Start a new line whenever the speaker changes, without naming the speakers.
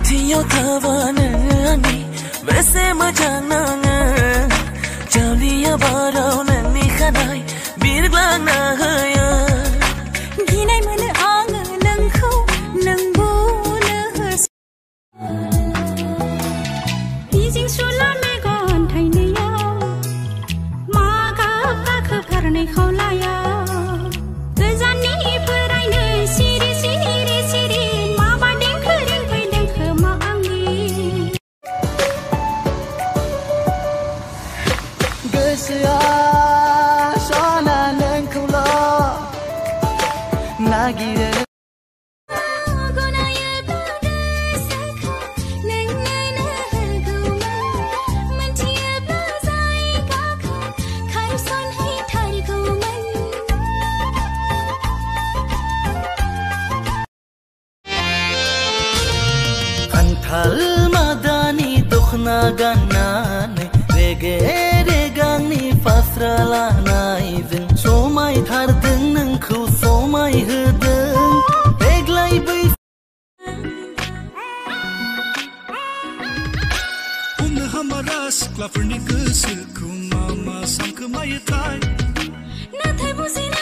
Tiyo tavanani Vese majananga Jauliya barau nani khanai Birglang na haya Ginai mana anga nangkau Nangbu nahas Bijing sulam megon thai niya Maka kakha parnai khaulaya Gazani perai nei siri siri siri Mama ding khering pai ding khama angi Gesya sana nangkula Nagire Anthal madani dukhna ganane Rege regani fasralanai Zin somai thardeng nangku somai hedeng Reglai bai Umna hamaras klaverni kesil kumama sangke mayetai Nathai buzina